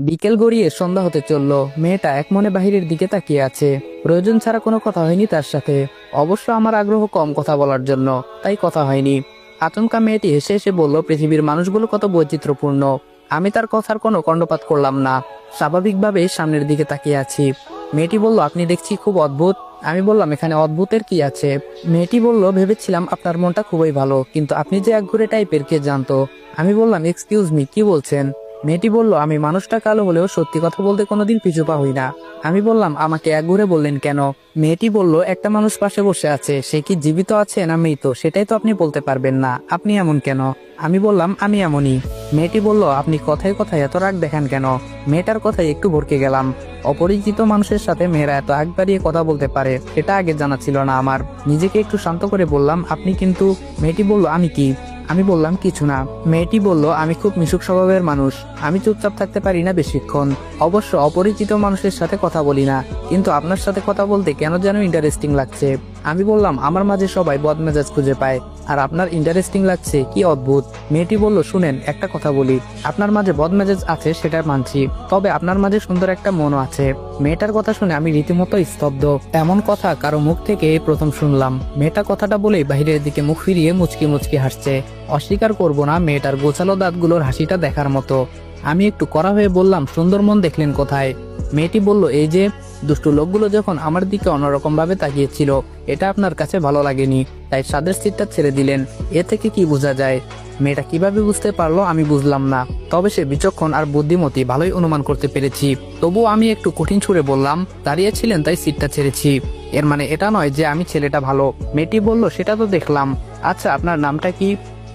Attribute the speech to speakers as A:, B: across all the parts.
A: বিকেল গড়িয়ে সন্ধ্যা হতে চলল। মেয়েটা এক মনে বাহিরের দিকে তাকিয়ে আছে। প্রয়োজন ছাড়া কোনো কথা হয়নি তার সাথে। অবশ্য আমার আগ্রহ কম কথা বলার জন্য, তাই কথা হয়নি। আচমকা মেয়েটি হেসে হেসে বলল, পৃথিবীর মানুষগুলো কত বৈচিত্র্যপূর্ণ। আমি তার কথার কোনো কর্ণপাত করলাম না, স্বাভাবিকভাবে সামনের দিকে তাকিয়ে আছি। মেয়েটি বলল, আপনি দেখছি খুব অদ্ভুত। আমি বললাম, এখানে অদ্ভুতের কি আছে? মেয়েটি বলল, ভেবেছিলাম আপনার মনটা খুবই ভালো, কিন্তু আপনি যে একঘরে টাইপের কে জানতো। আমি বললাম, এক্সকিউজ মি, কি বলছেন? মেয়েটি বলল, আমি মানুষটা কালো হলেও সত্যি কথা বলতে কোনোদিন পিছু পা হই না। আমি বললাম, আমাকে একঘরে বললেন কেন? মেয়েটি বলল, একটা মানুষ পাশে বসে আছে, সে কি জীবিত আছে না মৃত সেটাই তো আপনি বলতে পারবেন না, আপনি এমন কেন? আমি বললাম, আমি এমনই। মেয়েটি বলল, আপনি কথায় কথায় এত রাগ দেখান কেন? মেয়েটার কথায় একটু ভরকে গেলাম। অপরিচিত মানুষের সাথে মেয়েরা এত আগ বাড়িয়ে কথা বলতে পারে, এটা আগে জানা ছিল না আমার। নিজেকে একটু শান্ত করে বললাম, আপনি কিন্তু। মেয়েটি বলল, আমি কি? আমি বললাম, কিছু না। মেয়েটি বলল, আমি খুব মিশুক স্বভাবের মানুষ, আমি চুপচাপ থাকতে পারি না বেশিক্ষণ। অবশ্য অপরিচিত মানুষের সাথে কথা বলি না, কিন্তু আপনার সাথে কথা বলতে কেন যেন ইন্টারেস্টিং লাগছে। আমি বললাম, আমার মাঝে সবাই বদমেজাজ খুঁজে পায়, আর আপনার ইন্টারেস্টিং লাগছে, কি অদ্ভুত। মেয়েটি বলল, শুনেন, একটা কথা বলি, আপনার মাঝে বদমেজাজ আছে সেটা মানছি, তবে আপনার মাঝে সুন্দর একটা মনও আছে। মেয়েটার কথা শুনে আমি রীতিমতো স্তব্ধ। এমন কথা কারো মুখ থেকে এই প্রথম শুনলাম। মেয়েটা কথাটা বলেই বাহিরের দিকে মুখ ফিরিয়ে মুচকি মুচকি হাসছে। অস্বীকার করব না, মেয়েটার গোছালো দাঁতগুলোর হাসিটা দেখার মতো। আমি একটু কড়া হয়ে বললাম, সুন্দর মন দেখলেন কোথায়? মেয়েটি বলল, এই যে। দুষ্টু লোকগুলো যখন আমার দিকে অন্যরকম ভাবে তাকিয়েছিল, এটা আপনার কাছে ভালো লাগেনি, তাই সাদের সিটটা ছেড়ে দিলেন। এ থেকে কি বোঝা যায়? মেয়েটা কিভাবে বুঝতে পারলো আমি বুঝলাম না, তবে সে বিচক্ষণ আর বুদ্ধিমতী, ভালোই অনুমান করতে পেরেছি। তবুও আমি একটু কঠিন সুরে বললাম, দাঁড়িয়েছিলেন তাই সিটটা ছেড়েছি, এর মানে এটা নয় যে আমি ছেলেটা ভালো। মেয়েটি বলল, সেটা তো দেখলাম। আচ্ছা, আপনার নামটা কি?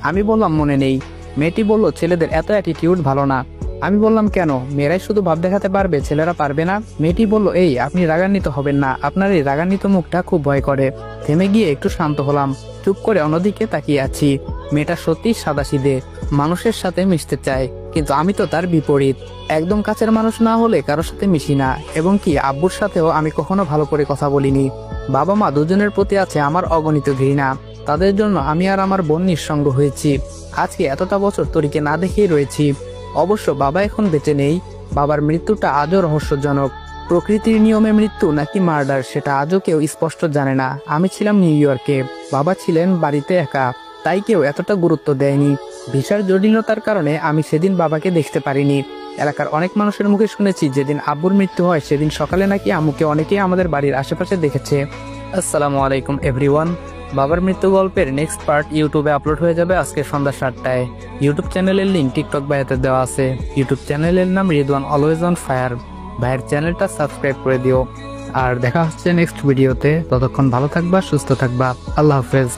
A: আমি বললাম, মনে নেই। মেয়েটি বলল, ছেলেদের এত অ্যাটিটিউড ভালো না। আমি বললাম, কেন? মেয়েরাই শুধু ভাব দেখাতে পারবে, ছেলেরা পারবে না? মেয়েটি বলল, এই, আপনি রাগান্বিত হবেন না, আপনার এই রাগান্বিত মুখটা খুব ভয় করে। থেমে গিয়ে একটু শান্ত হলাম, চুপ করে অন্যদিকে তাকিয়ে আছি। মেয়েটা সত্যি সাদাসিধে, মানুষের সাথে মিশতে চায়, কিন্তু আমি তো তার বিপরীত। একদম কাছের মানুষ না হলে কারোর সাথে মিশি না, এবং কি আব্বুর সাথেও আমি কখনো ভালো করে কথা বলিনি। বাবা মা দুজনের প্রতি আছে আমার অগণিত ঘৃণা, তাদের জন্য আমি আর আমার বোন নিঃসঙ্গ হয়েছি। আজকে এতটা বছর তরিকে না দেখেই রয়েছি। অবশ্য বাবা এখন বেঁচে নেই। বাবার মৃত্যুটা আজও রহস্যজনক। প্রকৃতির নিয়মে মৃত্যু নাকি মার্ডার সেটা আজও কেউ স্পষ্ট জানে না। আমি ছিলাম নিউ ইয়র্কে, বাবা ছিলেন বাড়িতে একা, তাই কেউ এতটা গুরুত্ব দেয়নি। ভিসার জটিলতার কারণে আমি সেদিন বাবাকে দেখতে পারিনি। এলাকার অনেক মানুষের মুখে শুনেছি, যেদিন আব্বুর মৃত্যু হয় সেদিন সকালে নাকি আম্মুকে অনেকেই আমাদের বাড়ির আশেপাশে দেখেছে। আসসালামু আলাইকুম এভরিওয়ান। বাবার মৃত্যু গল্পের নেক্সট পার্ট ইউটিউবে আপলোড হয়ে যাবে আজকে সন্ধ্যা 7টায়। ইউটিউব চ্যানেলের লিঙ্ক টিকটক বায়োতে দেওয়া আছে। ইউটিউব চ্যানেলের নাম রিদওয়ান অলওয়েজ অন ফায়ার। ভাইয়ের চ্যানেলটা সাবস্ক্রাইব করে দিও। আর দেখা হচ্ছে নেক্সট ভিডিওতে। ততক্ষণ ভালো থাকবা, সুস্থ থাকবা। আল্লাহ হাফেজ।